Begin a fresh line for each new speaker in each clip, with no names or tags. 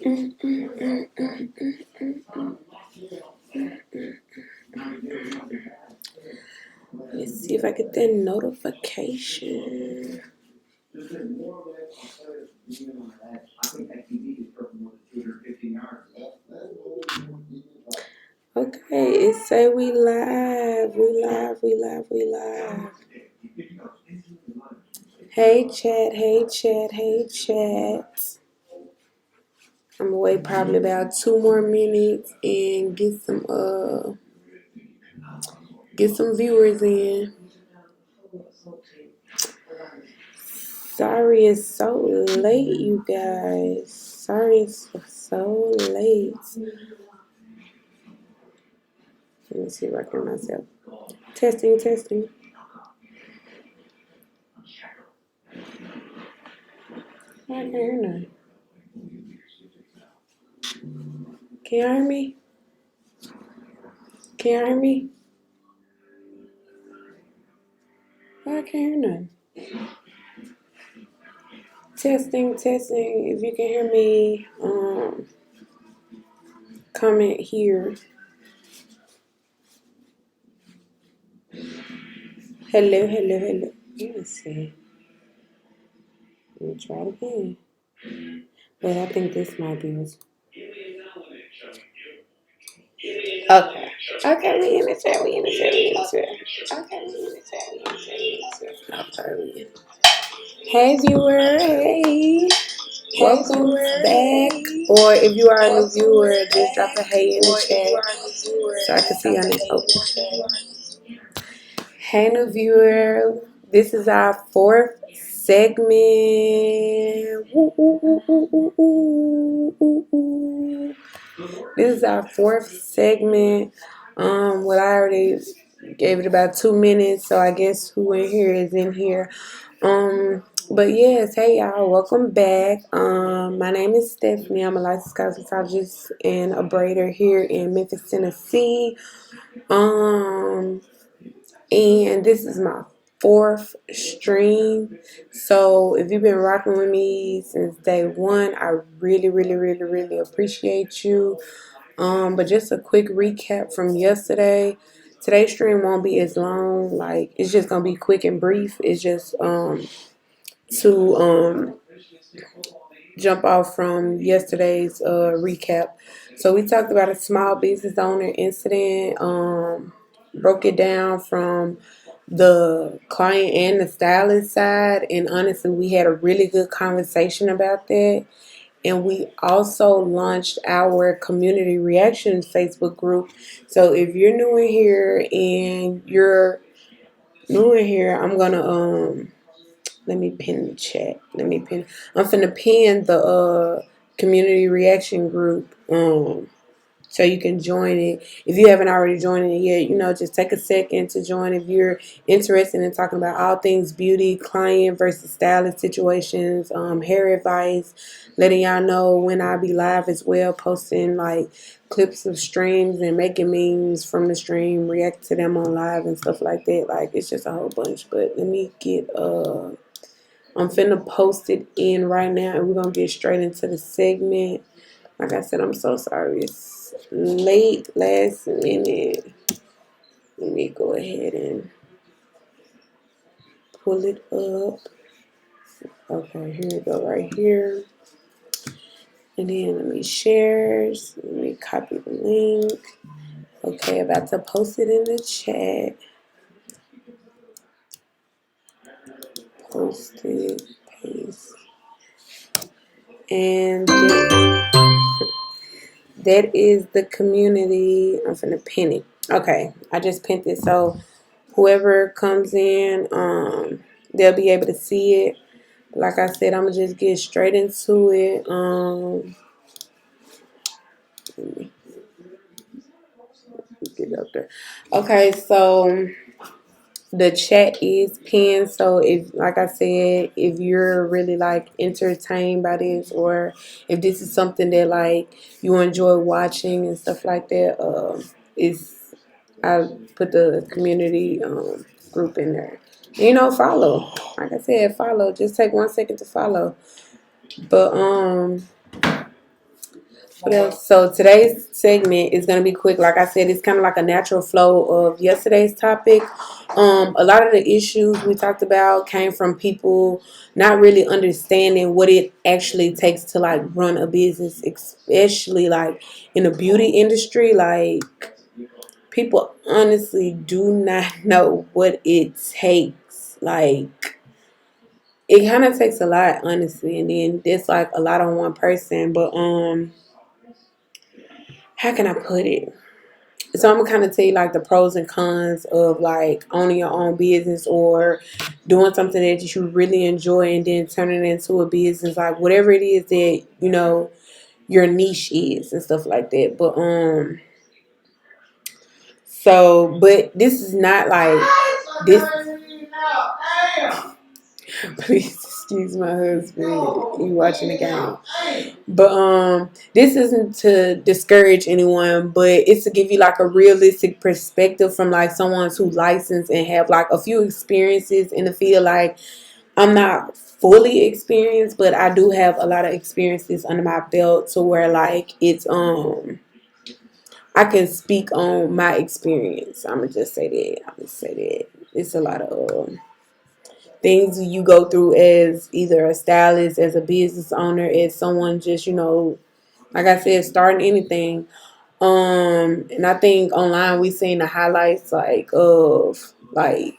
Let's see if I get that notification. Okay, it say we live. Hey chat, hey chat, hey chat. I'm gonna wait probably about 2 more minutes and get some viewers in. Sorry it's so late, you guys. Sorry it's so late. Let me see if I can hear myself. Testing. I can't hear nothing. Can you hear me? Can you hear me? I can't hear nothing. Testing. If you can hear me, comment here. Hello. Let me see. Let me try it again. But I think this might be it. Okay, we in the chat. Okay, we in the chat. Hey viewer, hey. Welcome back. Or if you are a new viewer, just drop a hey in the chat so I can see your name. Hey new viewer, this is our fourth segment. This is our fourth segment. Well, I already gave it about 2 minutes, so I guess who in here is in here. But yes, hey y'all, welcome back. My name is Stephanie. I'm a licensed cosmetologist and a braider here in Memphis, Tennessee. And this is my fourth stream. So if you've been rocking with me since day one, I really appreciate you. But just a quick recap from yesterday. Today's stream won't be as long. Like, it's just gonna be quick and brief. It's just to jump off from yesterday's recap. So we talked about a small business owner incident. Broke it down from the client and the stylist side, and honestly, we had a really good conversation about that. And we also launched our community reactions Facebook group. So if you're new in here I'm gonna let me pin the chat. I'm finna pin the community reaction group so you can join it. If you haven't already joined it yet, just take a second to join if you're interested in talking about all things beauty, client versus stylist situations, hair advice, letting y'all know when I'll be live as well, posting like clips of streams and making memes from the stream, react to them on live and stuff like that. Like, it's just a whole bunch. But let me get I'm finna post it in right now, and we're gonna get straight into the segment. Like I said, I'm so sorry. It's late, last minute. Let me go ahead and pull it up. Okay, here we go, right here. And then let me share. Let me copy the link. Okay, about to post it in the chat. Post it, paste. And that is the community. I'm finna pin it. Okay, I just pinned it, so whoever comes in, they'll be able to see it. Like I said, I'm gonna just get straight into it. Let me get up there. Okay, so the chat is pinned. So if, like I said, if you're really like entertained by this, or if this is something that like you enjoy watching and stuff like that, I put the community group in there. Follow. Like I said, follow. Just take 1 second to follow. But What else? So today's segment is gonna be quick. Like I said, it's kind of like a natural flow of yesterday's topic. A lot of the issues we talked about came from people not really understanding what it actually takes to like run a business, especially like in the beauty industry. Like people honestly do not know what it takes. Like it kind of takes a lot, honestly, and then there's like a lot on one person. But how can I put it? So I'm gonna kind of tell you like the pros and cons of like owning your own business or doing something that you really enjoy and then turning it into a business, like whatever it is that your niche is and stuff like that. But but this is not like this. Please excuse my husband. He watching the game. But this isn't to discourage anyone, but it's to give you like a realistic perspective from like someone who's licensed and have like a few experiences in the field. Like I'm not fully experienced, but I do have a lot of experiences under my belt to where like it's I can speak on my experience. I'm gonna just say that. I'm gonna say that it's a lot of things you go through as either a stylist, as a business owner, as someone just, like I said, starting anything. And I think online we seen the highlights like of like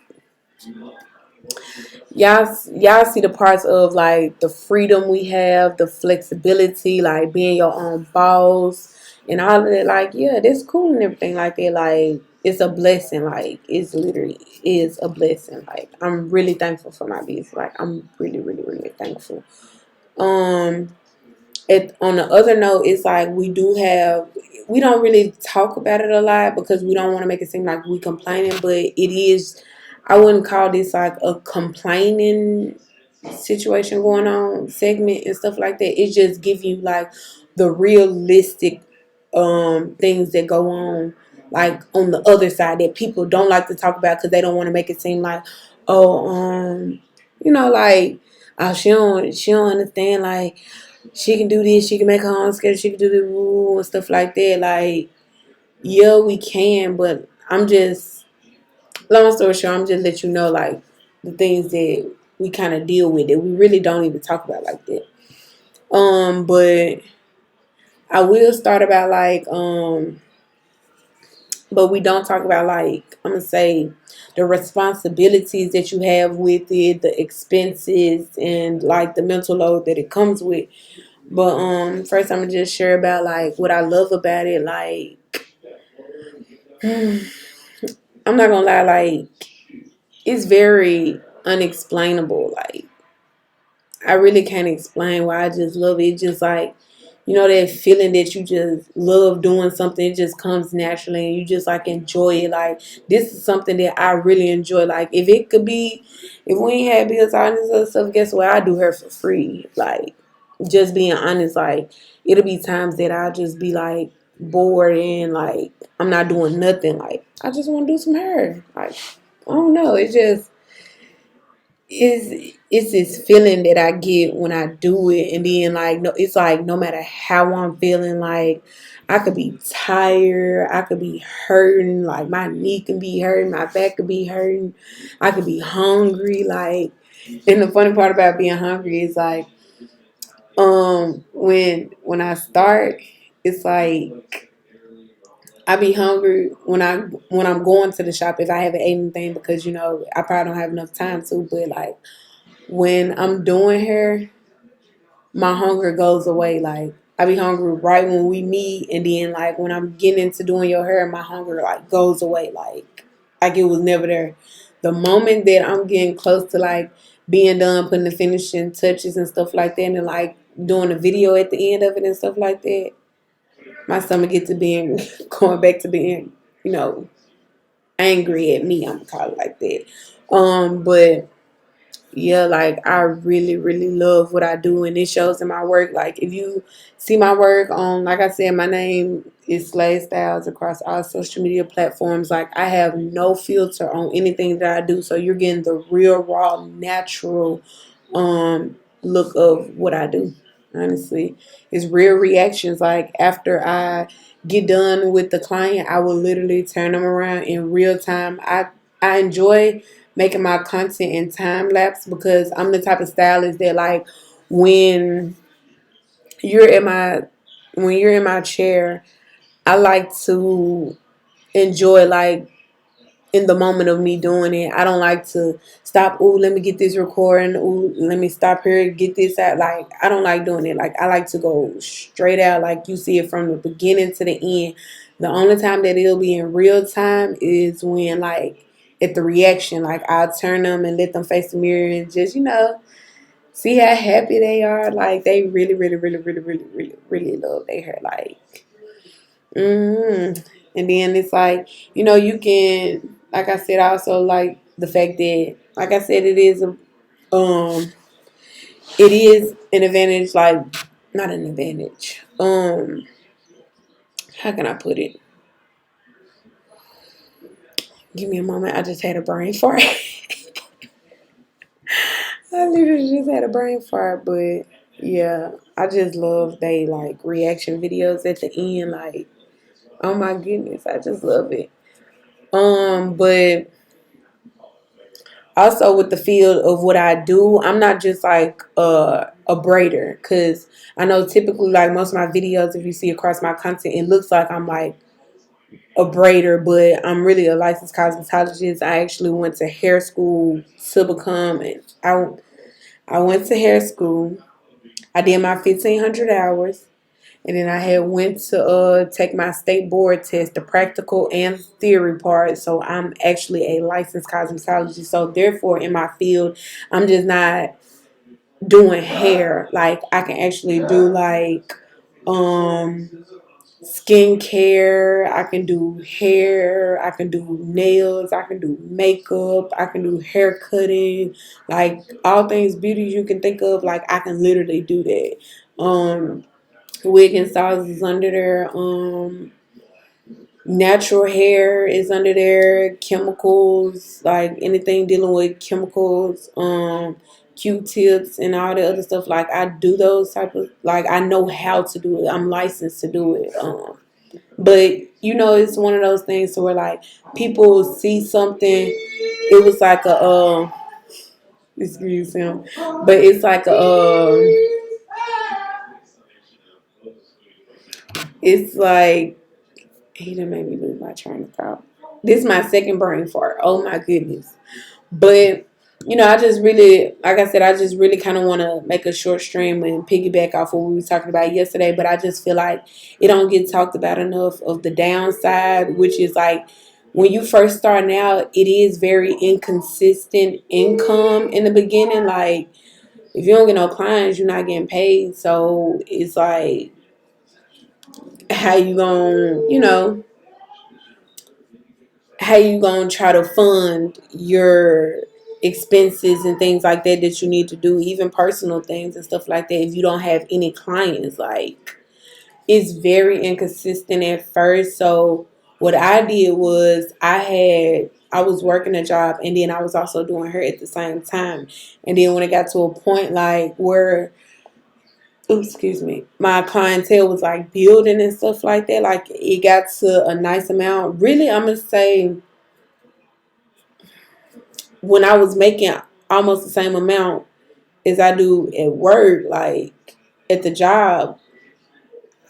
y'all see the parts of like the freedom we have, the flexibility, like being your own boss and all of that. Like, yeah, that's cool and everything like that. Like it's a blessing. Like it's literally is a blessing. Like I'm really thankful for my business. Like I'm really, really, really thankful. Um on the other note, it's like we don't really talk about it a lot because we don't want to make it seem like we complaining, but it is. I wouldn't call this like a complaining situation going on segment and stuff like that. It just give you like the realistic things that go on like on the other side that people don't like to talk about because they don't want to make it seem like oh like oh she don't understand, like she can do this, she can make her own schedule, she can do the rule and stuff like that. Like, yeah, we can, but I'm just, long story short, I'm just let you know, like, the things that we kind of deal with that we really don't even talk about like that. But I will start about like, but we don't talk about like, I'm gonna say the responsibilities that you have with it, the expenses, and like the mental load that it comes with. But first I'm gonna just share about like what I love about it. Like I'm not gonna lie, like it's very unexplainable. Like I really can't explain why I just love it. It's just like that feeling that you just love doing something. It just comes naturally, and you just like enjoy it. Like this is something that I really enjoy. Like if it could be, if we ain't had bills, all this other stuff, guess what? I do her for free. Like just being honest, like it'll be times that I'll just be like bored and like I'm not doing nothing. Like I just want to do some hair. Like I don't know. It just it's this feeling that I get when I do it, and then like no, it's like no matter how I'm feeling, like I could be tired, I could be hurting, like my knee can be hurting, my back could be hurting, I could be hungry, like. And the funny part about being hungry is like when I start, it's like I be hungry when I'm going to the shop if I haven't eaten anything because I probably don't have enough time to. But like when I'm doing hair, my hunger goes away. Like I be hungry right when we meet, and then like when I'm getting into doing your hair, my hunger like goes away. Like it was never there. The moment that I'm getting close to like being done, putting the finishing touches and stuff like that, and like doing a video at the end of it and stuff like that, my stomach gets to being going back to being, angry at me. I'm gonna call it like that. But yeah, like I really, really love what I do, and it shows in my work. Like if you see my work on, like I said, my name is Slade Styles across all social media platforms. Like I have no filter on anything that I do, so you're getting the real, raw, natural look of what I do. honestly. It's real reactions. Like after I get done with the client, I will literally turn them around in real time. I enjoy making my content in time lapse because I'm the type of stylist that like when you're in my when you're in my chair, I like to enjoy like in the moment of me doing it. I don't like to stop. Ooh, let me get this recording. Ooh, let me stop here, get this out. Like I don't like doing it. Like I like to go straight out. Like you see it from the beginning to the end. The only time that it'll be in real time is when like at the reaction. Like I'll turn them and let them face the mirror and just see how happy they are. Like they really, really, really, really, really, really, really love their hair. Like mm. And then it's like, you can, like I said, I also like the fact that, like I said, it is an advantage, like, not an advantage. How can I put it? Give me a moment. I just had a brain fart. I literally just had a brain fart, but yeah, I just love they like reaction videos at the end. Like, oh my goodness, I just love it. But also with the field of what I do, I'm not just like a braider because I know typically like most of my videos, if you see across my content, it looks like I'm like a braider, but I'm really a licensed cosmetologist. I actually went to hair school to become, and I went to hair school. I did my 1,500 hours. And then I had went to take my state board test, the practical and theory part. So I'm actually a licensed cosmetologist. So therefore, in my field, I'm just not doing hair. Like I can actually do like um skincare. I can do hair. I can do nails. I can do makeup. I can do hair cutting. Like all things beauty you can think of. Like I can literally do that. Wig and styles is under there. Natural hair is under there. Chemicals, like anything dealing with chemicals, Q-tips and all the other stuff. Like I do those type of like I know how to do it. I'm licensed to do it. But it's one of those things to where like people see something. It was like a excuse him, but it's like a it's like he done made me lose my train of thought. This is my second brain fart. Oh my goodness. But I just really, like I said, I just really kind of want to make a short stream and piggyback off what we were talking about yesterday. But I just feel like it don't get talked about enough of the downside, which is like when you first starting out, it is very inconsistent income in the beginning. Like if you don't get no clients, you're not getting paid. So it's like how you gonna, how you gonna try to fund your expenses and things like that you need to do, even personal things and stuff like that, if you don't have any clients. Like it's very inconsistent at first. So what I did was I was working a job and then I was also doing her at the same time. And then when it got to a point like where excuse me, my clientele was like building and stuff like that, like it got to a nice amount. Really, I'm gonna say when I was making almost the same amount as I do at work, like at the job,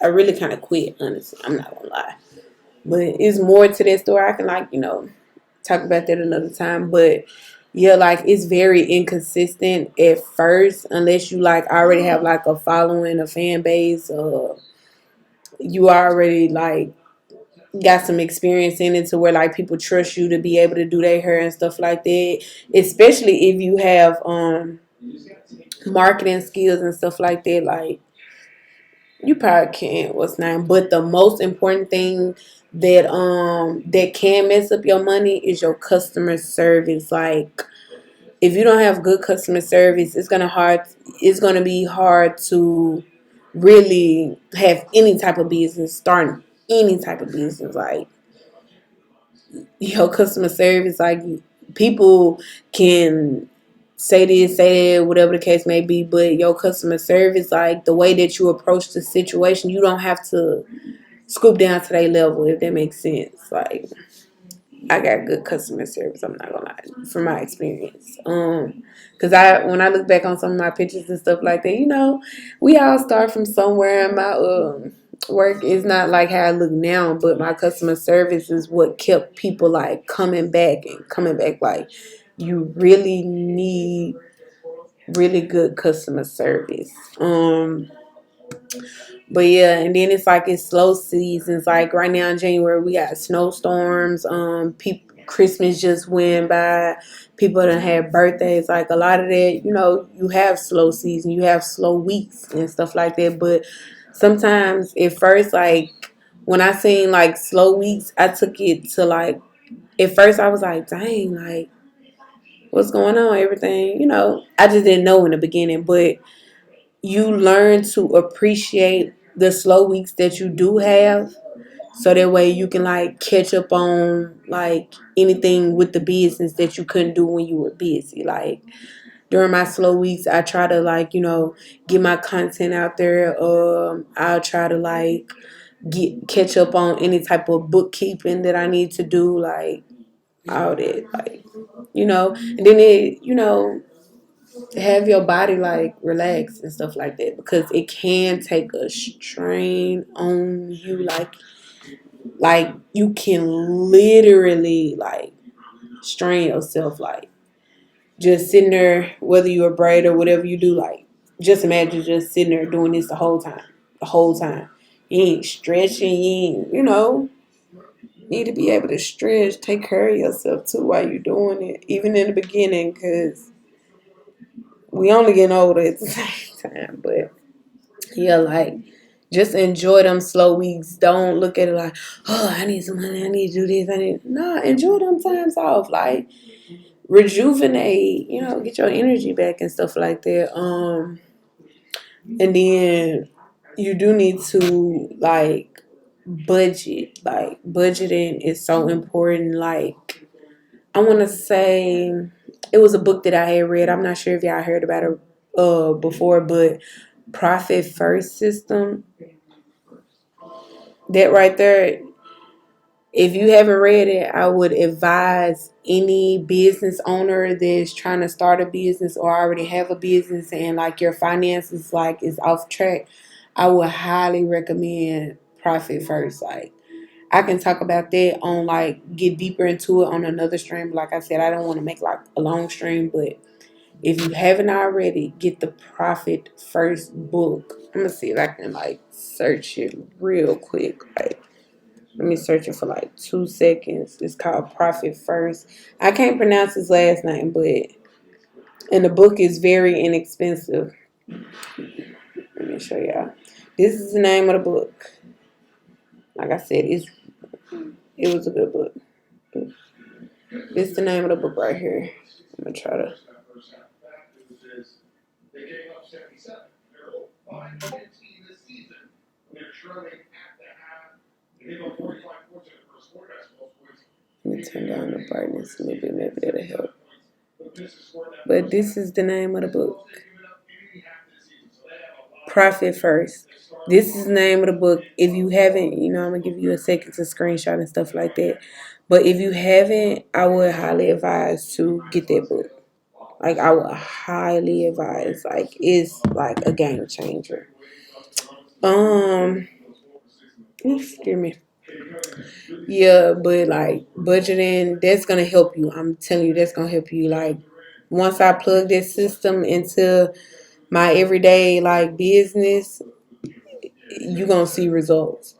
I really kind of quit, honestly. I'm not gonna lie. But it's more to that story. I can talk about that another time. But yeah, like it's very inconsistent at first unless you like already have like a following, a fan base, you already like got some experience in it to where like people trust you to be able to do their hair and stuff like that. Especially if you have marketing skills and stuff like that. Like you probably can't what's name. But the most important thing that can mess up your money is your customer service. Like if you don't have good customer service, it's gonna be hard to really have any type of business, starting any type of business. Like your customer service, like people can say this, say that, whatever the case may be. But your customer service, like the way that you approach the situation, you don't have to scoop down to their level, if that makes sense. Like I got good customer service. I'm not gonna lie, from my experience. Cause when I look back on some of my pictures and stuff like that, we all start from somewhere. And my work is not like how I look now, but my customer service is what kept people like coming back and coming back. Like you really need really good customer service. But yeah, and then it's slow seasons. Like right now in January, we got snowstorms. Christmas just went by. People done had birthdays. Like a lot of that, you have slow season, you have slow weeks and stuff like that. But sometimes at first, like when I seen like slow weeks, I took it to like at first I was like, dang, like what's going on? Everything, I just didn't know in the beginning, but you learn to appreciate the slow weeks that you do have, so that way you can like catch up on like anything with the business that you couldn't do when you were busy. Like during my slow weeks, I try to like get my content out there. I'll try to like get catch up on any type of bookkeeping that I need to do, like all that, like and then have your body like relax and stuff like that, because it can take a strain on you, like you can literally like strain yourself, like just sitting there, whether you're a braid or whatever you do, like just imagine just sitting there doing this the whole time you ain't stretching, you ain't, need to be able to stretch, take care of yourself too while you're doing it, even in the beginning, because we only getting older at the same time. But yeah, like just enjoy them slow weeks. Don't look at it like, oh, I need some money, I need to do this, nah, enjoy them times off. Like rejuvenate, get your energy back and stuff like that. And then you do need to like budget. Like budgeting is so important. Like I wanna say it was a book that I had read. I'm not sure if y'all heard about it before, but Profit First System. That right there, if you haven't read it, I would advise any business owner that's trying to start a business or already have a business and like your finances like is off track. I would highly recommend Profit First. Like I can talk about that on like get deeper into it on another stream. Like I said, I don't want to make like a long stream, but if you haven't already, get the Profit First book. I'm gonna see if I can like search it real quick. Like let me search it for like 2 seconds. It's called Profit First. I can't pronounce his last name, but and the book is very inexpensive. Let me show y'all. This is the name of the book. Like I said, it was a good book. This is the name of the book right here. I'm gonna try to. Let me turn down the brightness a little bit. Maybe that'll help. But this is the name of the book. Profit First. This is the name of the book. If you haven't, I'm gonna give you a second to screenshot and stuff like that. But if you haven't, I would highly advise to get that book. Like I would highly advise. Like it's like a game changer. Um, excuse me. Yeah, but like budgeting, that's gonna help you. I'm telling you, that's gonna help you. Like once I plug this system into my everyday like business, you gonna see results.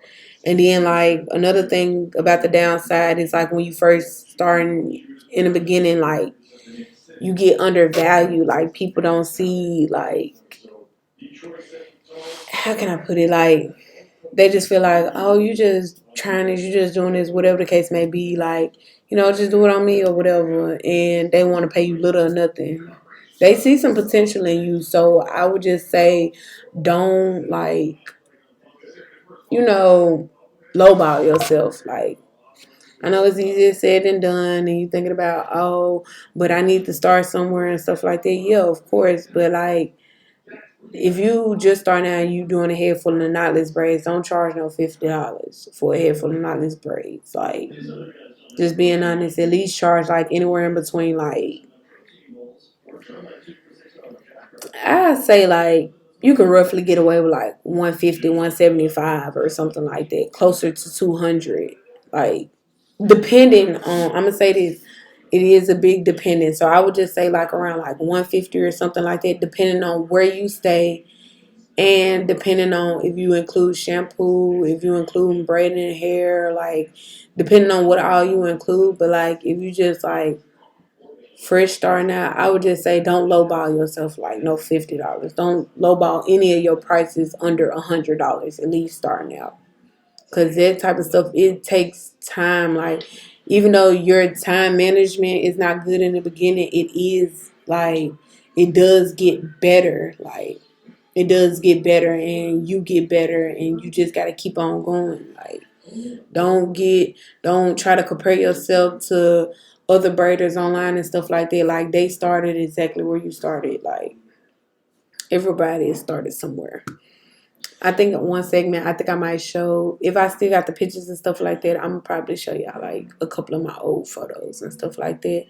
And then like another thing about the downside is like when you first starting in the beginning, like you get undervalued. Like people don't see like how can I put it? Like they just feel like, oh, you just trying this, you just doing this, whatever the case may be. Like just do it on me or whatever, and they want to pay you little or nothing. They see some potential in you, so I would just say, don't like lowball yourself. Like I know it's easier said than done, and you thinking about, oh, but I need to start somewhere and stuff like that. Yeah, of course, but like if you just start out and you doing a head full of knotless braids, don't charge no $50 for a head full of knotless braids. Like, just being honest, at least charge like anywhere in between, like I say like you can roughly get away with like 150, 175 or something like that, closer to 200. Like depending on, I'm gonna say this, it is a big dependent. So I would just say like around like 150 or something like that, depending on where you stay and depending on if you include shampoo, if you include braiding hair, like depending on what all you include. But like if you just like fresh starting out, I would just say don't lowball yourself like no $50. Don't lowball any of your prices under $100 at least starting out. Cause that type of stuff, it takes time. Like even though your time management is not good in the beginning, it is like it does get better. Like it does get better and you get better and you just gotta keep on going. Like don't try to compare yourself to other braiders online and stuff like that. Like they started exactly where you started. Like everybody has started somewhere. I think one segment I think I might show if I still got the pictures and stuff like that, I'm gonna probably show y'all like a couple of my old photos and stuff like that.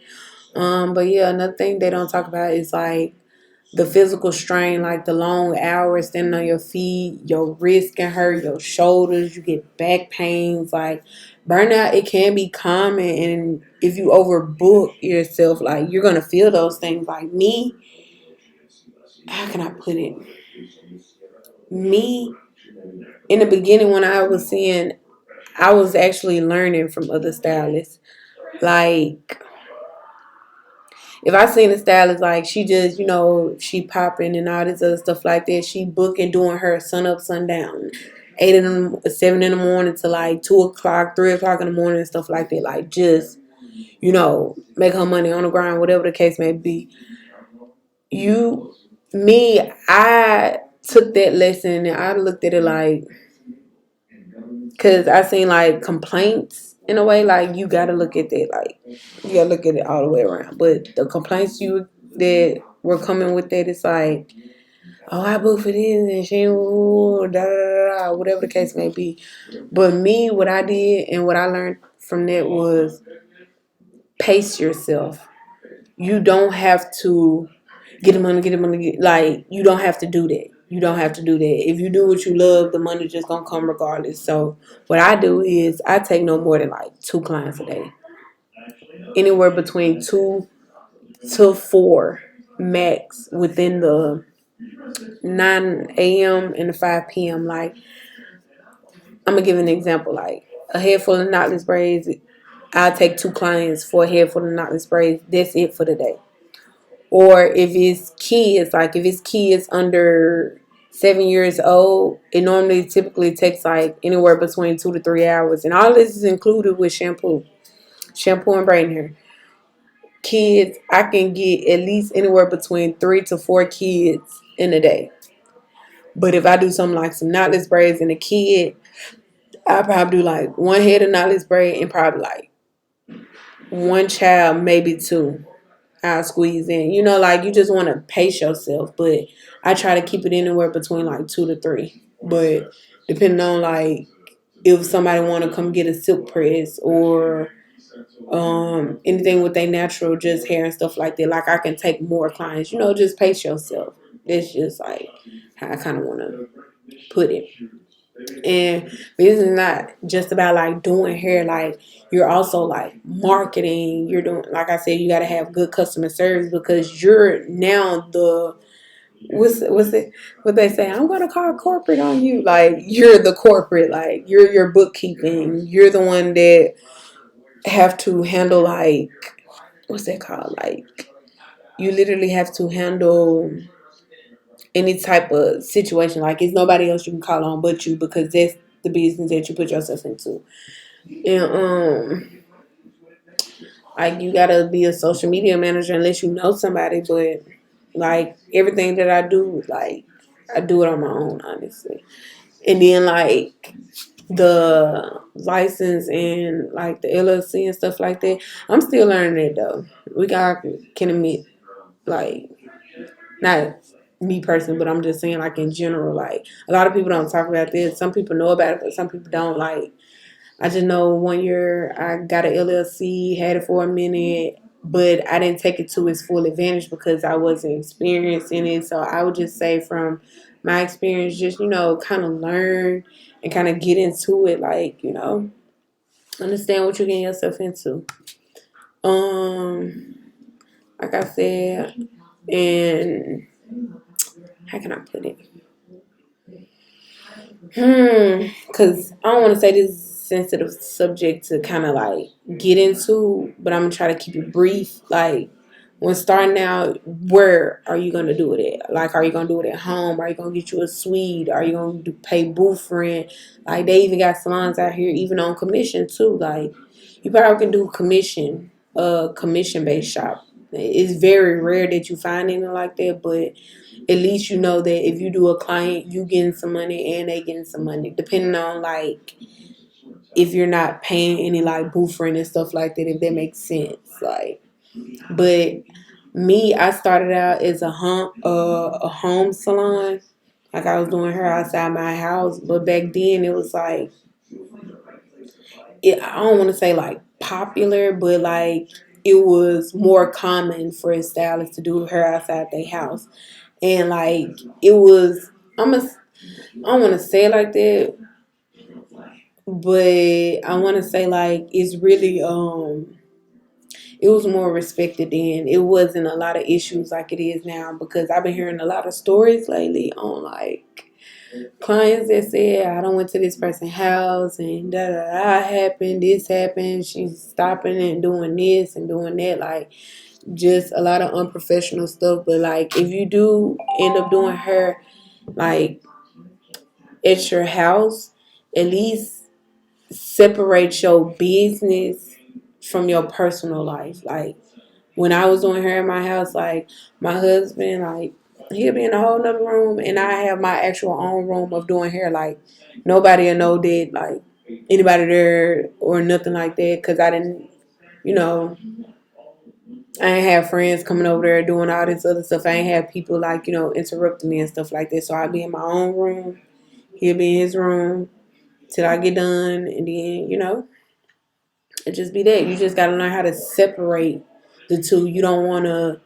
But yeah, another thing they don't talk about is like the physical strain, like the long hours standing on your feet, your wrist can hurt, your shoulders, you get back pains. Like burnout, it can be common, and if you overbook yourself, like you're gonna feel those things. Like me, how can I put it? Me, in the beginning when I was seeing, I was actually learning from other stylists. Like if I seen a stylist like she just, she popping and all this other stuff like that, she booking doing her sun up, sundown, 7 in the morning to like 2 o'clock, 3 o'clock in the morning and stuff like that. Like just, make her money on the grind, whatever the case may be. I took that lesson and I looked at it like, cause I seen like complaints in a way, like you gotta look at that, like you gotta look at it all the way around. But the complaints that were coming with that, it's like, oh, I booked for this and she, ooh, da, da, da, da, whatever the case may be. But me, what I did and what I learned from that was pace yourself. You don't have to get the money, like you don't have to do that. You don't have to do that. If you do what you love, the money just gonna come regardless. So what I do is I take no more than like 2 clients a day, anywhere between 2 to 4 max within the 9 a.m. and the 5 p.m. Like I'm gonna give an example. Like a head full of knotless braids, I'll take 2 clients for a head full of knotless braids. That's it for the day. Or if it's kids, like if it's kids under 7 years old, it normally typically takes like anywhere between 2 to 3 hours. And all this is included with shampoo and braiding hair. Kids, I can get at least anywhere between 3 to 4 kids in a day. But if I do something like some knotless braids and a kid, I probably do like one head of knotless braid and probably like one child, maybe two. I'll squeeze in. Like you just want to pace yourself, but I try to keep it anywhere between like 2 to 3. But depending on like if somebody want to come get a silk press or anything with their natural just hair and stuff like that, like I can take more clients. Just pace yourself. It's just like how I kind of want to put it. And this is not just about like doing hair, like you're also like marketing. You're doing, like I said, you got to have good customer service because you're now what's it what they say, I'm gonna call corporate on you. Like you're the corporate, like you're your bookkeeping, you're the one that have to handle like what's that called, like you literally have to handle any type of situation. Like it's nobody else you can call on but you, because that's the business that you put yourself into. And like you gotta be a social media manager unless you know somebody. But like everything that I do, like I do it on my own, honestly. And then like the license and like the LLC and stuff like that. I'm still learning it though. We got can admit like not me personally, but I'm just saying like in general, like a lot of people don't talk about this. Some people know about it, but some people don't. Like I just know one year I got an LLC, had it for a minute, but I didn't take it to its full advantage because I wasn't experienced in it. So I would just say from my experience, just kind of learn and kind of get into it, like understand what you're getting yourself into. Um, like I said, and how can I put it? Because I don't want to say this is a sensitive subject to kind of like get into, but I'm gonna try to keep it brief. Like when starting out, where are you gonna do it at? Like, are you gonna do it at home? Are you gonna get you a suite? Are you gonna pay booth rent? Like they even got salons out here, even on commission too. Like you probably can do commission based shop. It's very rare that you find anything like that, but at least you know that if you do a client, you getting some money and they getting some money, depending on like if you're not paying any like booth rent and stuff like that, if that makes sense. Like, but me, I started out as a home salon. Like I was doing hair outside my house, but back then it was like I don't want to say like popular, but like it was more common for a stylist to do hair outside their house, and like it was. I don't want to say it like that, but I want to say like it's really it was more respected then. It wasn't a lot of issues like it is now because I've been hearing a lot of stories lately on like clients that said I don't went to this person's house and da da da happened, this happened, she's stopping and doing this and doing that, like just a lot of unprofessional stuff. But like if you do end up doing her like at your house, at least separate your business from your personal life. Like when I was doing hair in my house, like my husband, like he'll be in a whole nother room, and I have my actual own room of doing hair. Like nobody will know that, like anybody there or nothing like that, because I didn't, you know, I ain't have friends coming over there doing all this other stuff. I ain't have people like interrupting me and stuff like that. So I'd be in my own room. He'll be in his room till I get done, and then it just be that. You just gotta learn how to separate the two. You don't want to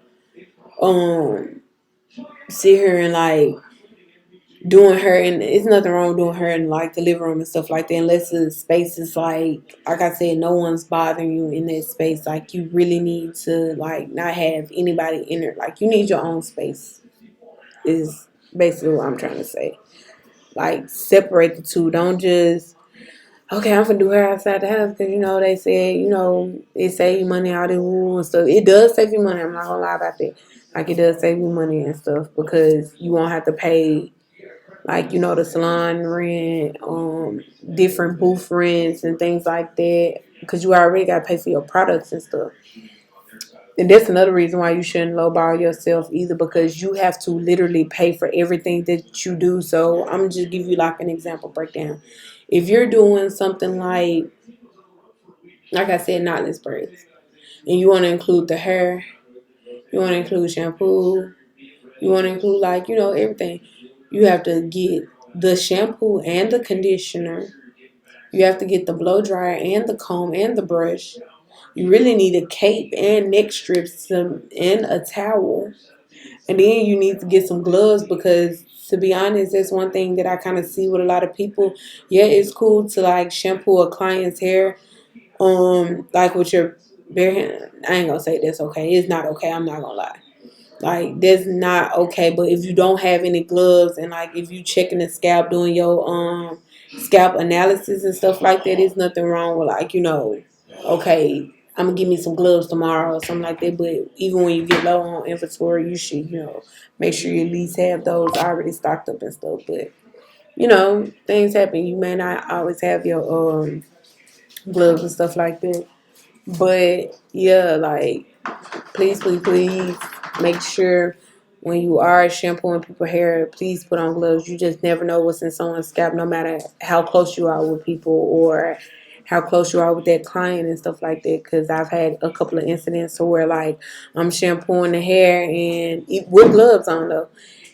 um sit here and like doing her, and it's nothing wrong with doing her in like the living room and stuff like that, unless the space is like I said, no one's bothering you in that space. Like you really need to like not have anybody in there. Like you need your own space is basically what I'm trying to say. Like separate the two. Don't just okay, I'm gonna do her outside the house because they said it save you money all this woo and stuff. It does save you money. I'm not gonna lie about that. Like it does save you money and stuff because you won't have to pay like the salon rent, different booth rents and things like that because you already got to pay for your products and stuff. And that's another reason why you shouldn't lowball yourself either because you have to literally pay for everything that you do. So I'm just give you like an example breakdown. If you're doing something like I said, knotless braids, and you want to include the hair, you want to include shampoo, you want to include like everything, you have to get the shampoo and the conditioner. You have to get the blow dryer and the comb and the brush. You really need a cape and neck strips and a towel. And then you need to get some gloves because, to be honest, that's one thing that I kind of see with a lot of people. Yeah, it's cool to like shampoo a client's hair, like with your bare hand. I ain't gonna say that's okay. It's not okay. I'm not gonna lie. Like that's not okay. But if you don't have any gloves and like if you checking the scalp, doing your scalp analysis and stuff like that, there's nothing wrong with like okay, I'm gonna give me some gloves tomorrow or something like that. But even when you get low on inventory, you should make sure you at least have those already stocked up and stuff. But things happen. You may not always have your gloves and stuff like that. But yeah, like please, please, please make sure when you are shampooing people's hair, please put on gloves. You just never know what's in someone's scalp, no matter how close you are with people or how close you are with that client and stuff like that. Because I've had a couple of incidents where, like, I'm shampooing the hair and with gloves on, though.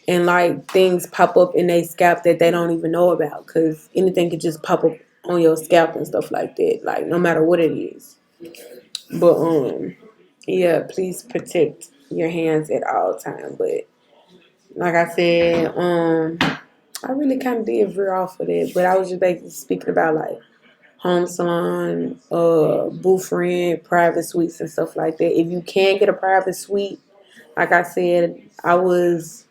And, like, things pop up in their scalp that they don't even know about. Because anything could just pop up on your scalp and stuff like that. Like, no matter what it is. But, yeah, please protect your hands at all times. But like I said, I really kind of did veer off of it, but I was just basically speaking about like home salon, booth rent, private suites and stuff like that. If you can get a private suite, like I said, I was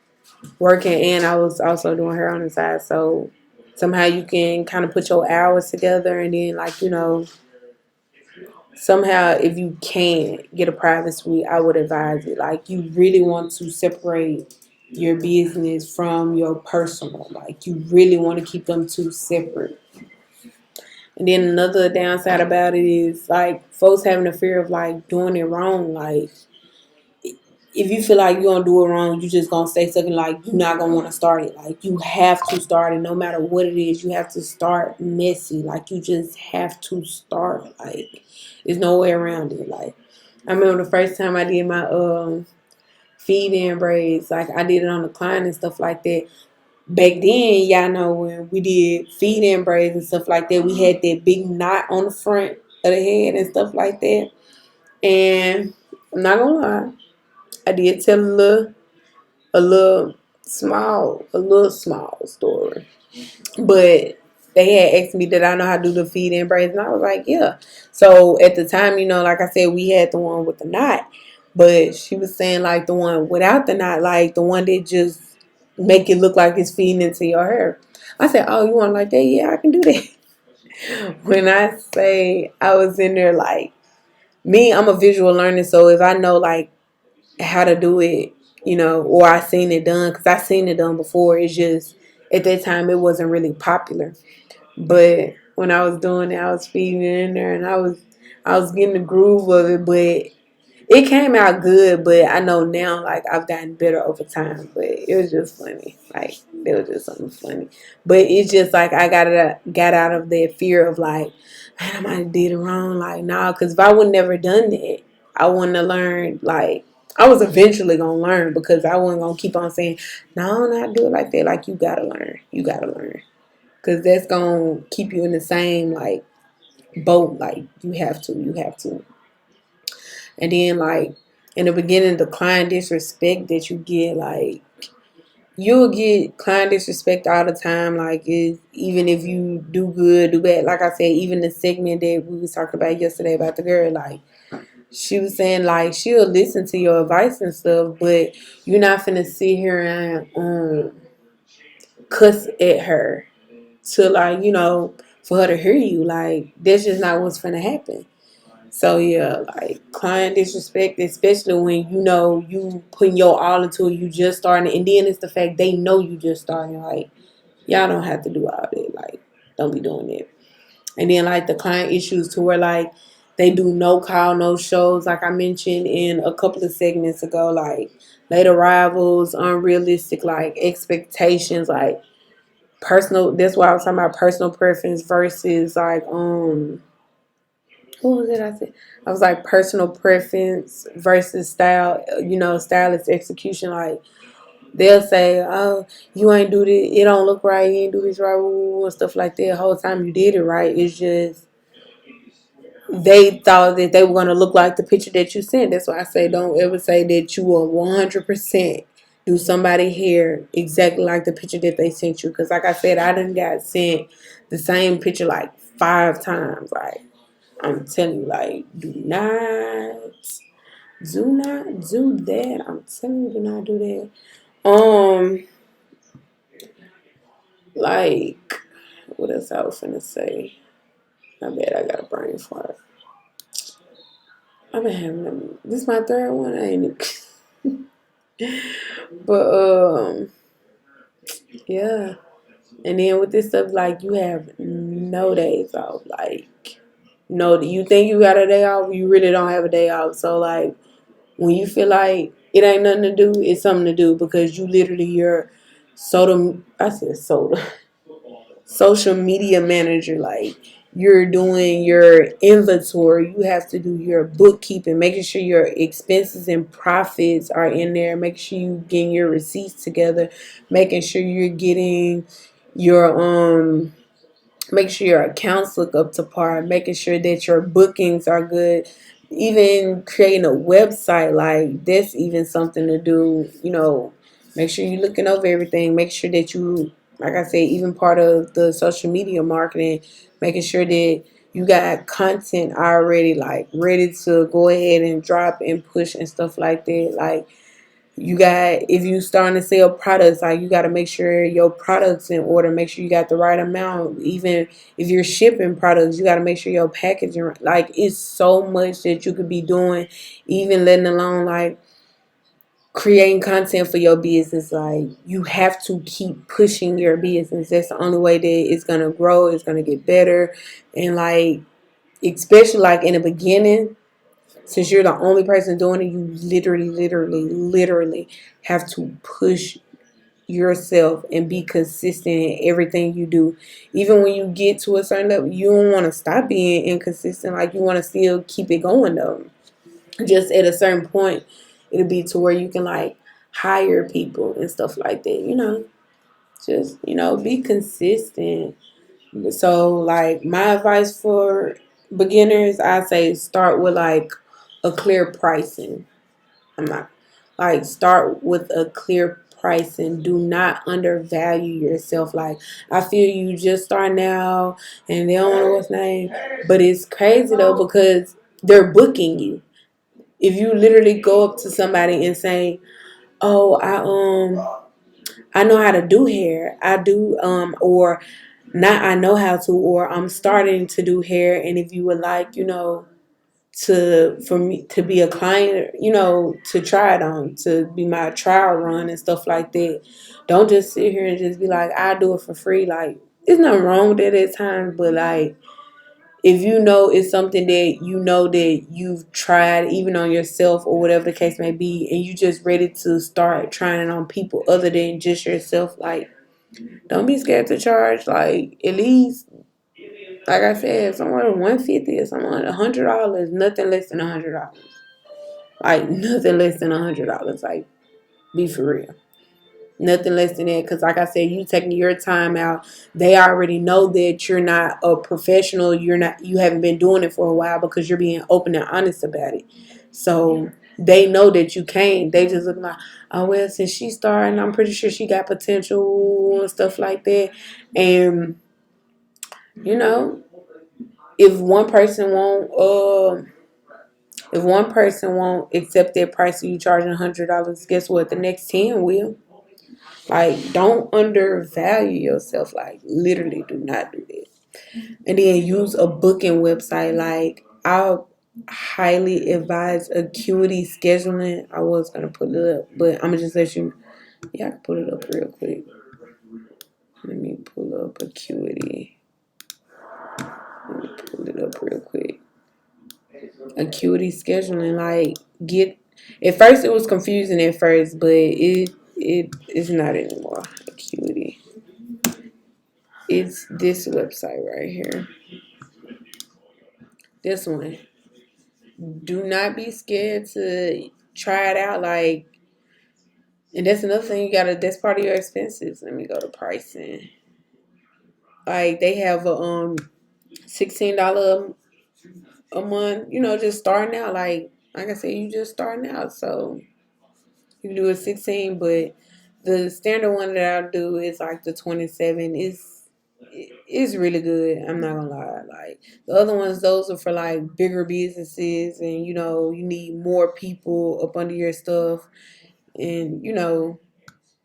working and I was also doing hair on the side, so somehow you can kind of put your hours together and then, like, somehow if you can get a private suite, I would advise it. Like, you really want to separate your business from your personal. Like, you really want to keep them two separate. And then another downside about it is, like, folks having a fear of like doing it wrong. Like, if you feel like you're gonna do it wrong, you just gonna stay stuck and like you're not gonna want to start it. Like, you have to start it no matter what it is. You have to start messy. Like, you just have to start. Like, there's no way around it. Like, I remember the first time I did my feed in braids, like I did it on the client and stuff like that. Back then, y'all know when we did feed in braids and stuff like that, we had that big knot on the front of the head and stuff like that. And I'm not gonna lie, I did tell a little small story. But they had asked me did I know how to do the feed in braids, and I was like, yeah. So at the time, like I said, we had the one with the knot, but she was saying like the one without the knot, like the one that just make it look like it's feeding into your hair. I said, oh, you want like that? Yeah, I can do that. When I say I was in there, like, me, I'm a visual learner, so if I know like how to do it, or I seen it done, because I seen it done before. It's just at that time it wasn't really popular. But when I was doing it, I was feeding it in there, and I was getting the groove of it. But it came out good. But I know now, like, I've gotten better over time. But it was just funny. Like, it was just something funny. But it's just like I got out of that fear of like, man, I might have did it wrong. Like, nah, because if I would never done that, I wouldn't have learned. Like, I was eventually gonna learn, because I wasn't gonna keep on saying, no, not do it like that. Like, you gotta learn. You gotta learn. Because that's going to keep you in the same, like, boat. Like, you have to. You have to. And then, like, in the beginning, the client disrespect that you get, like, you'll get client disrespect all the time. Like, even if you do good, do bad. Like I said, even the segment that we was talking about yesterday about the girl, like, she was saying, like, she'll listen to your advice and stuff, but you're not finna sit here and cuss at her to, like, for her to hear you. Like, that's just not what's gonna happen. So yeah, like, client disrespect, especially when you putting your all into it, you just starting, and then it's the fact they know you just starting. Like, y'all don't have to do all that. Like, don't be doing it. And then, like, the client issues to where, like, they do no call, no shows, like I mentioned in a couple of segments ago, like late arrivals, unrealistic like expectations, like personal. That's why I was talking about personal preference versus like what was it I said? I was like personal preference versus style. Stylist execution. Like, they'll say, "Oh, you ain't do this. It don't look right. You ain't do this right," and stuff like that. The whole time you did it right. It's just they thought that they were gonna look like the picture that you sent. That's why I say don't ever say that you will 100% do somebody hair exactly like the picture that they sent you. Because like I said, I done got sent the same picture like 5 times. Like, I'm telling you, like, do not do that. I'm telling you, do not do that. Like, what else I was finna say? I bet I got a brain fart. I've been having them. This is my third one, ain't it? But yeah. And then with this stuff, like, you have no days off. Like, no, you think you got a day off, you really don't have a day off. So like, when you feel like it ain't nothing to do. It's something to do because you literally your soda. I said soda. Social media manager. Like you're doing your inventory. You have to do your bookkeeping, making sure your expenses and profits are in there. Make sure you getting your receipts together. Making sure you're getting your make sure your accounts look up to par, making sure that your bookings are good, even creating a website, like that's even something to do, make sure you're looking over everything, make sure that you, like I said, even part of the social media marketing, making sure that you got content already like ready to go ahead and drop and push and stuff like that. Like you got, if you starting to sell products, like you got to make sure your products in order, make sure you got the right amount. Even if you're shipping products, you got to make sure your packaging, like it's so much that you could be doing, even letting alone like creating content for your business. Like you have to keep pushing your business. That's the only way that it's going to grow, it's going to get better. And like especially like in the beginning, since you're the only person doing it, you literally have to push yourself and be consistent in everything you do. Even when you get to a certain level, you don't want to stop being inconsistent. Like you want to still keep it going though. Just at a certain point, it'll be to where you can like hire people and stuff like that. Just be consistent. So like my advice for beginners, I say start with like a clear pricing. I'm not like start with a clear pricing. Do not undervalue yourself. Like I feel you just start now and they don't know what's name, but it's crazy though because they're booking you. If you literally go up to somebody and say, "Oh, I know how to do hair. I do or not I know how to, or I'm starting to do hair, and if you would like, to for me to be a client, to try it on, to be my trial run and stuff like that. Don't just sit here and just be like, I do it for free. Like, there's nothing wrong with it at times, but like if you know it's something that you know that you've tried even on yourself or whatever the case may be, and you just ready to start trying it on people other than just yourself, like don't be scared to charge. Like at least, like I said, somewhere 150 or somewhere $100, nothing less than $100. Like nothing less than $100. Like be for real. Nothing less than that. Because like I said, you taking your time out. They already know that you're not a professional. You haven't been doing it for a while because you're being open and honest about it. So they know that you can't. They just look like, oh well, since she's starting, I'm pretty sure she got potential and stuff like that. And you know, if one person won't if one person won't accept that price of you charging $100, guess what? The next 10 will. Like, don't undervalue yourself. Like, literally, do not do that. And then use a booking website. Like, I'll highly advise Acuity Scheduling. I was gonna put it up, but I'm gonna just let you. Yeah, I can put it up real quick. Let me pull up Acuity. Let me pull it up real quick. Acuity Scheduling. Like, get. At first, it was confusing at first, but it is not anymore. Acuity. It's this website right here. This one. Do not be scared to try it out. Like, and that's another thing you gotta. That's part of your expenses. Let me go to pricing. Like they have a $16 a month. Just starting out. Like I said, you just starting out, so you can do a 16. But the standard one that I do is like the 27. It's really good. I'm not gonna lie. Like the other ones, those are for like bigger businesses, and you need more people up under your stuff, and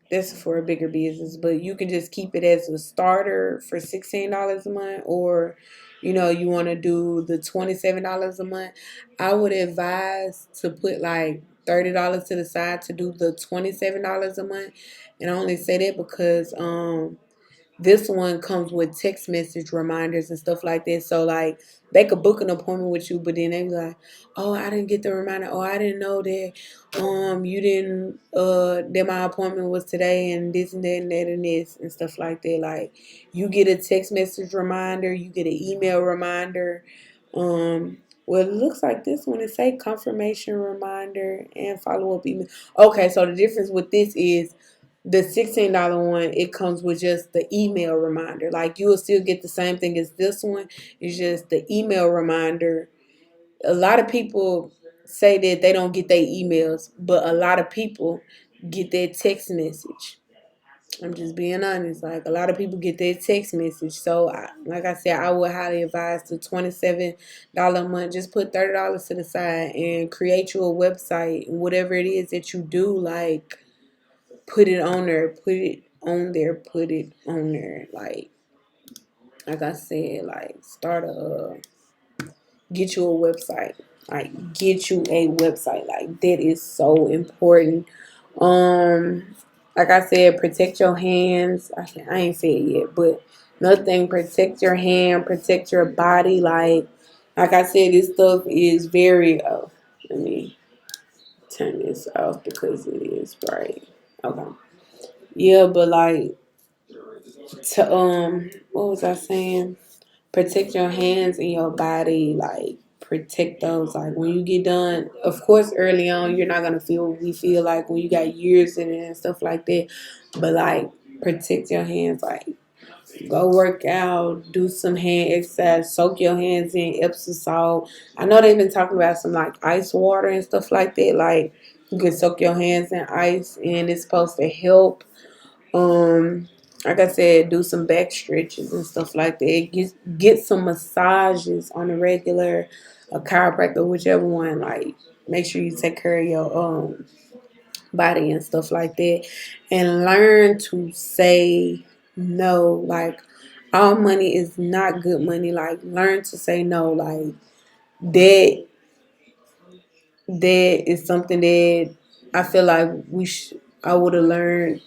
that's for a bigger business. But you can just keep it as a starter for $16 a month, or you want to do the $27 a month. I would advise to put like $30 to the side to do the $27 a month, and I only say that because This one comes with text message reminders and stuff like that. So like they could book an appointment with you, but then they be like, "Oh, I didn't get the reminder. Oh, I didn't know that. You didn't. That my appointment was today, and this and that and that and this and stuff like that. Like you get a text message reminder, you get an email reminder. Well, it looks like this one it say confirmation reminder and follow up email. Okay, so the difference with this is the $16 one, it comes with just the email reminder. Like you will still get the same thing as this one. It's just the email reminder. A lot of people say that they don't get their emails, but a lot of people get their text message. I'm just being honest. Like a lot of people get their text message. So, like I said, I would highly advise the $27 a month. Just put $30 to the side and create you a website. Whatever it is that you do, like put it on there, put it on there, put it on there. Like I said, like start a get you a website. Like get you a website. Like that is so important. Um, like I said, protect your hands. I ain't said it yet, but nothing. Protect your hand. Protect your body. Like I said, this stuff is very. Oh, let me turn this off because it is bright. Okay. Yeah, but like to what was I saying? Protect your hands and your body, like protect those. Like when you get done, of course early on you're not gonna feel what we feel like when you got years in it and stuff like that. But like protect your hands, like go work out, do some hand exercise, soak your hands in Epsom salt. I know they've been talking about some like ice water and stuff like that. Like you can soak your hands in ice and it's supposed to help. Um, like I said, do some back stretches and stuff like that. Get some massages on a regular, a chiropractor, whichever one. Like, make sure you take care of your body and stuff like that, and learn to say no. Like, all money is not good money. Like, learn to say no. Like that. That is something that I feel like I would have learned.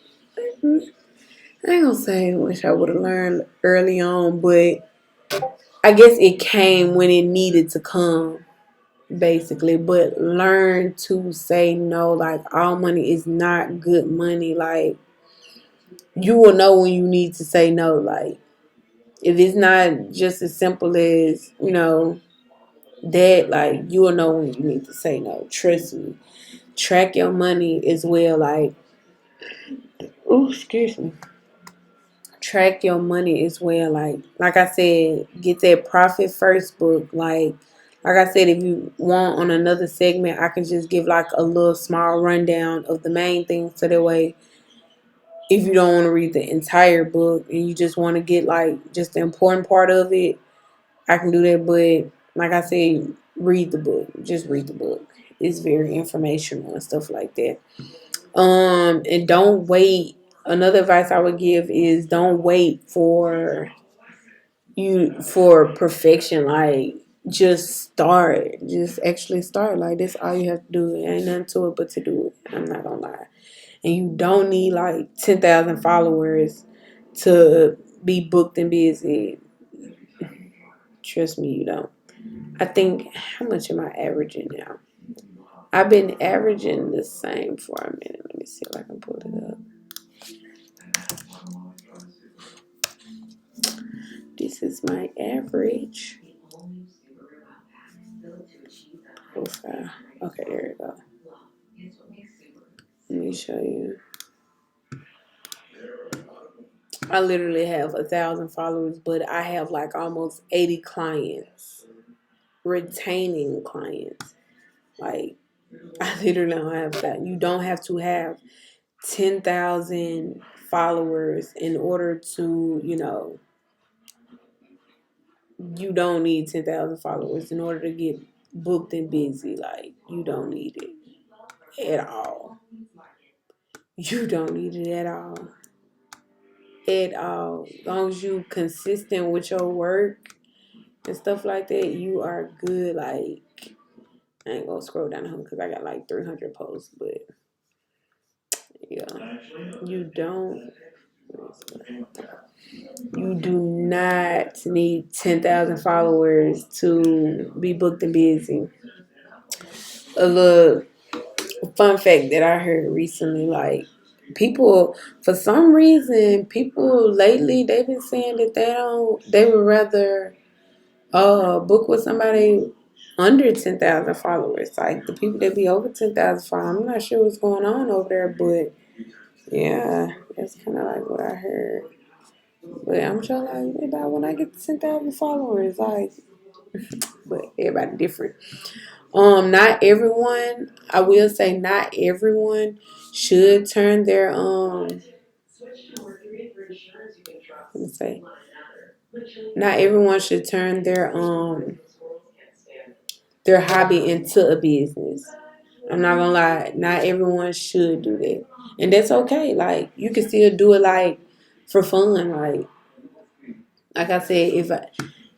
I ain't gonna say wish I would have learned early on, but I guess it came when it needed to come, basically. But learn to say no. Like all money is not good money. Like you will know when you need to say no. Like if it's not just as simple as that, like you will know when you need to say no. Trust me. Track your money as well. Like, oh, excuse me. Track your money as well. Like I said, get that profit first book. Like I said, if you want on another segment, I can just give like a little small rundown of the main things, so that way if you don't want to read the entire book and you just want to get like just the important part of it, I can do that. But like I said, read the book. Just read the book. It's very informational and stuff like that. And don't wait. Another advice I would give is don't wait for perfection. Like just start. Just actually start. Like that's all you have to do. It ain't nothing to it but to do it. I'm not gonna lie. And you don't need like 10,000 followers to be booked and busy. Trust me, you don't. I think how much am I averaging now? I've been averaging the same for a minute. Let me see if I can pull it up. This is my average. Profile. Okay, there we go. Let me show you. I literally have 1,000 followers, but I have like almost 80 clients, retaining clients. Like I literally don't have that. You don't have to have 10,000 followers in order to, you don't need 10,000 followers in order to get booked and busy. Like you don't need it at all. You don't need it at all. At all. As long as you consistent with your work and stuff like that, you are good. Like I ain't gonna scroll down the home because I got like 300 posts, but yeah, you don't. You do not need 10,000 followers to be booked and busy. A little fun fact that I heard recently, like people, for some reason, people lately they've been saying that they would rather book with somebody under 10,000 followers. Like the people that be over 10,000 followers, I'm not sure what's going on over there, but yeah, that's kind of like what I heard. But I'm sure like, what about when I get to 10,000 followers? Like, but everybody different. Not everyone. I will say not everyone should turn their Let me say, not everyone should turn their hobby into a business. I'm not gonna lie, not everyone should do that, and that's okay. Like you can still do it like for fun. Like I said,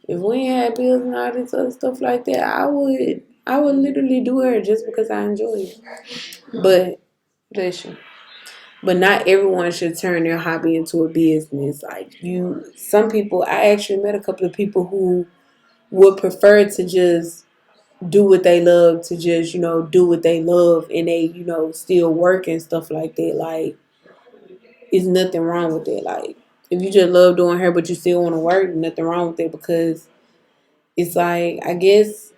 if we had bills and all this other stuff like that, I would literally do her just because I enjoy it. But listen, but not everyone should turn their hobby into a business. Some people. I actually met a couple of people who would prefer to just do what they love, to just do what they love, and they still work and stuff like that. Like, it's nothing wrong with it. Like, if you just love doing hair but you still want to work, nothing wrong with it, because it's like, I guess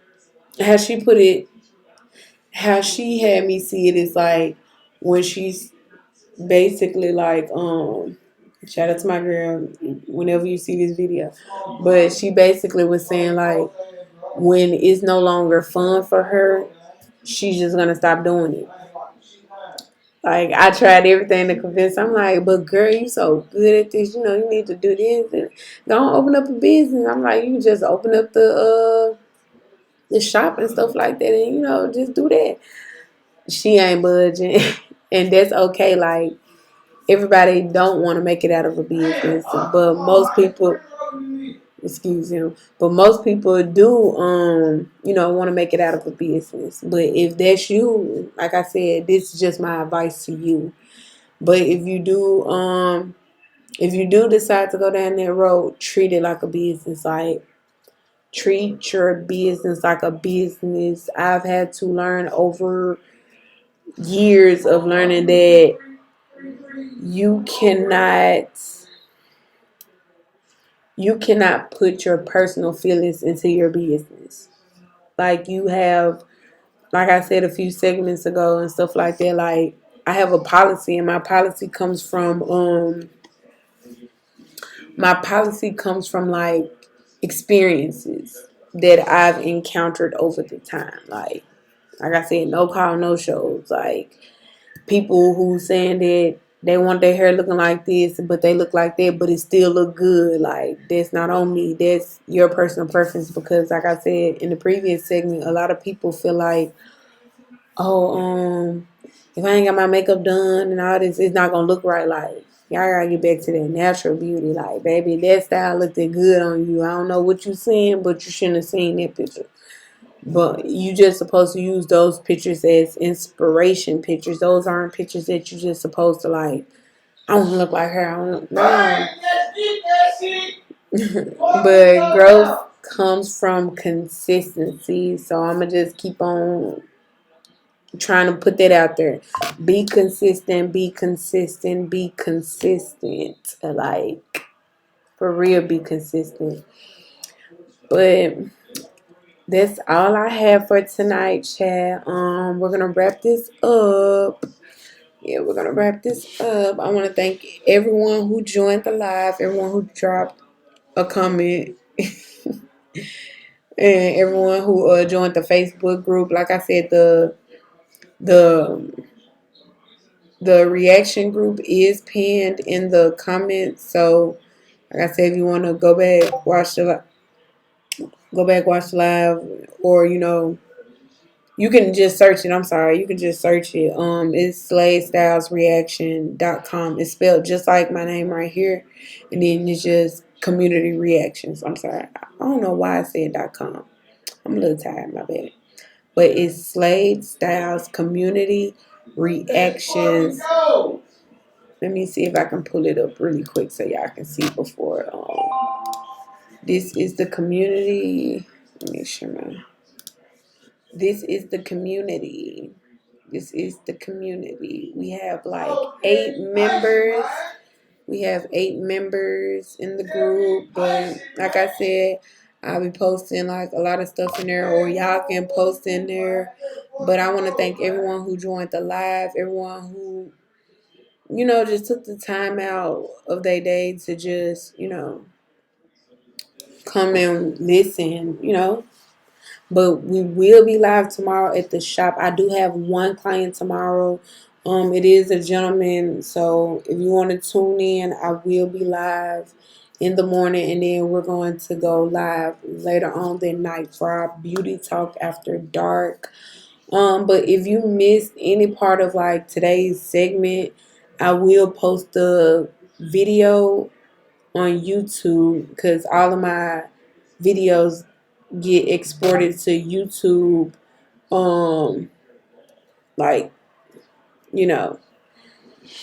how she put it, how she had me see it is like when she's basically like shout out to my girl whenever you see this video, but she basically was saying like when it's no longer fun for her, she's just gonna stop doing it. Like, I tried everything to convince. I'm like, but girl, you so good at this. You need to do this and don't open up a business. I'm like, you just open up the shop and stuff like that, and just do that. She ain't budging, and that's okay. Like, everybody don't want to make it out of a business, but most people, excuse him, but most people do, want to make it out of a business. But if that's you, like I said, this is just my advice to you. But if you do decide to go down that road, treat it like a business. Like, treat your business like a business. I've had to learn over years of learning that you cannot put your personal feelings into your business. Like, like I said a few segments ago and stuff like that, like, I have a policy, and my policy comes from like experiences that I've encountered over the time. Like I said, no call, no shows. Like, people who saying that they want their hair looking like this, but they look like that, but it still look good. Like, that's not on me. That's your personal preference. Because, like I said in the previous segment, a lot of people feel like, oh, if I ain't got my makeup done and all this, it's not gonna look right. Like, y'all gotta get back to that natural beauty. Like, baby, that style looked good on you. I don't know what you seeing, but you shouldn't have seen that picture. But you just supposed to use those pictures as inspiration pictures. Those aren't pictures that you just supposed to like, I don't look like her. I don't no. But growth comes from consistency. So I'm gonna just keep on trying to put that out there. Be consistent, be consistent, be consistent. Like, for real, be consistent. But that's all I have for tonight, Chad. We're gonna wrap this up. Yeah, we're gonna wrap this up. I want to thank everyone who joined the live, everyone who dropped a comment, and everyone who joined the Facebook group. Like I said, the the reaction group is pinned in the comments. So, like I said, if you want to go back watch the live, or you can just search it. I'm sorry. You can just search it. It's SladeStylesReaction.com. It's spelled just like my name right here. And then it's just community reactions. I'm sorry. I don't know why I said .com. I'm a little tired, my bad. But it's Slade Styles Community Reactions. Let me see if I can pull it up really quick so y'all can see before. This is the community. Let me share my. This is the community. This is the community. We have like 8 members. We have 8 members in the group, but like I said, I'll be posting like a lot of stuff in there, or y'all can post in there. But I want to thank everyone who joined the live, everyone who, just took the time out of their day to just, come and listen. But we will be live tomorrow at the shop. I do have one client tomorrow. It is a gentleman, so if you want to tune in, I will be live in the morning, and then we're going to go live later on that night for our beauty talk after dark. But if you missed any part of like today's segment, I will post the video on YouTube because all of my videos get exported to YouTube, like, you know,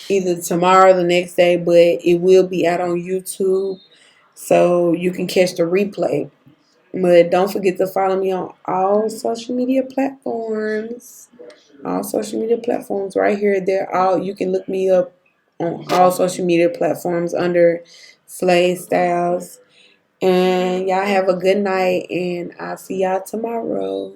either tomorrow or the next day, but it will be out on YouTube so you can catch the replay. But don't forget to follow me on all social media platforms. All social media platforms right here. You can look me up on all social media platforms under Slay Styles. And y'all have a good night, and I'll see y'all tomorrow.